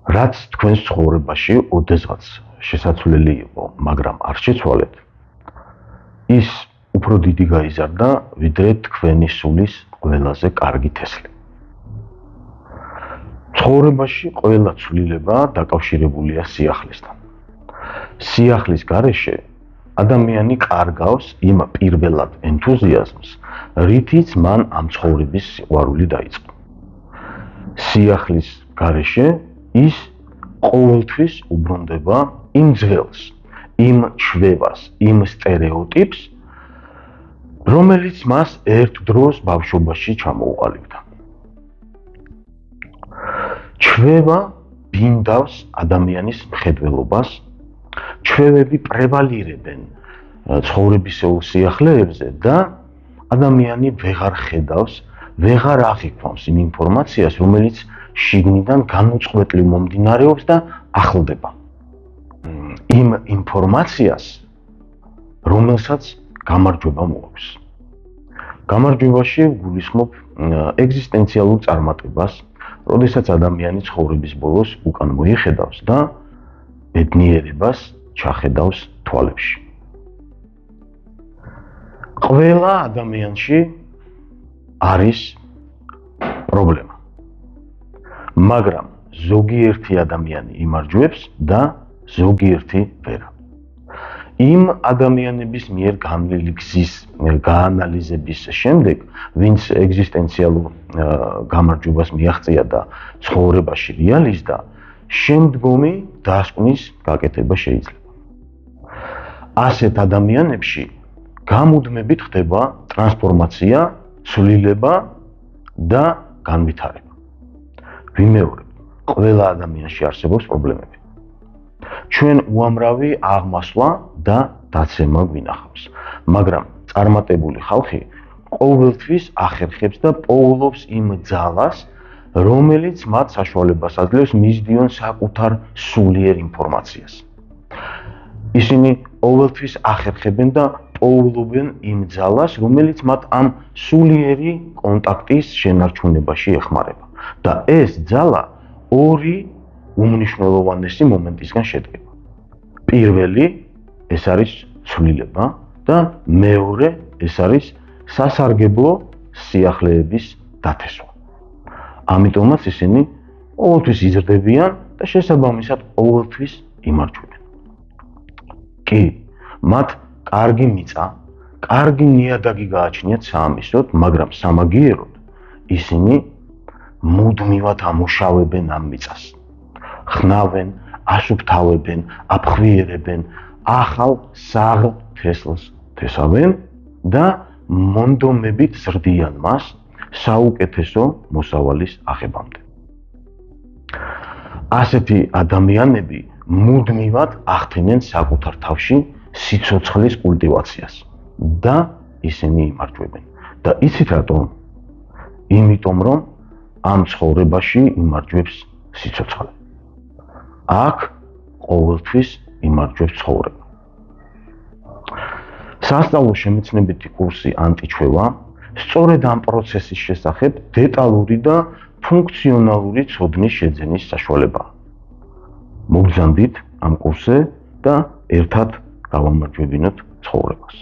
რაც თქვენს ცხოვრებაში ოდესღაც შესაძლებელი იყო, მაგრამ არ შეცვალეთ, ის უფრო დიდი გაიზარდა, ვიდრე თქვენი სულის ყველაზე კარგი თესლი. ცხოვრებაში ყველა ცვლილება დაკავშირებულია სიახლესთან. სიახლის გარეშე ადამიანი კარგავს იმ პირველად ენთუზიაზმს, რითიც მან ამ ცხოვრების სიყვარული დაიწყო. სიახლის გარეშე ის ყოველთვის უბრუნდება იმ ძველს, იმ ჩვევას, იმ სტერეოტიპს, რომელიც მას ერთ დროს ბავშვობაში ჩამოუყალიბდა. ჩვევა ბინდავს ადამიანის მხედველობას, ჩვევები პრევალირებენ ცხოვრებისეულ სიახლეებზე და ადამიანი ვეღარ ხედავს, ვეღარ აღიქვამს იმ ინფორმაციას, რომელიც შიგნიდან განუწყვეტლივ მომდინარეობს და ახლდება. იმ ინფორმაციას, რომელსაც გამარჯვება მოაქვს. გამარჯვებაში გულისხმობ ეგზისტენციალურ წარმატებას, როდესაც ადამიანი ცხოვრების ბოლოს უკან მოიხედავს და ბედნიერებას ჩახედავს თვალებში. ყველა ადამიანში არის პრობლემა. მაგრამ ზოგიერთი ადამიანი იმარჯვებს და ზოგიერთი ვერ. იმ ადამიანების მიერ განვლილი გზის გაანალიზების შემდეგ, ვინც ეგზისტენციალურ გამარჯვებას მიაღწია და ცხოვრებაში რეალიზდა, შემდგომი დასკვნის გაკეთება შეიძლება. ასეთ ადამიანებში გამუდმებით ხდება ტრანსფორმაცია, ცვლილება და განვითარება. ვიმეორებ, ყველა ადამიანში არსებობს პრობლემები. ჩვენ უამრავი აღმასვლა და დაცემა გვინახავს, მაგრამ წარმატებული ხალხი ყოველთვის ახერხებს და პოულობს იმ ძალას, რომელიც მათ საშუალებას აძლევს მისდიონ საკუთარ სულიერ ინფორმაციას. ისინი ყოველთვის ახერხებენ და პოულობენ იმ ძალას, რომელიც მათ ამ სულიერი კონტაქტის შენარჩუნებაში ეხმარება. და ეს ძალა ორი უმნიშვნელოვანესი მომენტისგან შედგება. პირველი, ეს არის ცვლილება და მეორე, ეს არის სასარგებლო სიახლეების დათესვა. ამიტომაც ისინი ყოველთვის იზრდებიან და შესაბამისად ყოველთვის იმარჯვებენ. კი, მათ კარგი მიწა, კარგი ნიადაგი გააჩნიათ საამისოდ, მაგრამ სამაგიეროდ ისინი მუდმივად ამუშავებენ ამ მიწას. ხნავენ, ასუფთავებენ, აფხვიერებენ, ახალ საღ თესლს თესავენ და მონდომებით ზრდიან მას საუკეთესო მოსავალის აღებამდე. ასეთი ადამიანები მუდმივად ახდენენ საკუთარ თავში სიცოცხლის კულტივაციას და ისინი იმარჯვებენ. და იცით რატომ? იმიტომ რომ ამ ცხოვრებაში იმარჯვებს სიცოცხლე. აქ ყოველთვის იმარჯვებს ცხოვრება. სასწავლო შემეცნებითი კურსი ანტიჩვევა სწორედ ამ პროცესის შესახებ დეტალური და ფუნქციონალური ცოდნის შეძენის საშუალებაა. მოგზანდით ამ კურსზე და ერთად გავამარჯვებინოთ ცხოვრებას.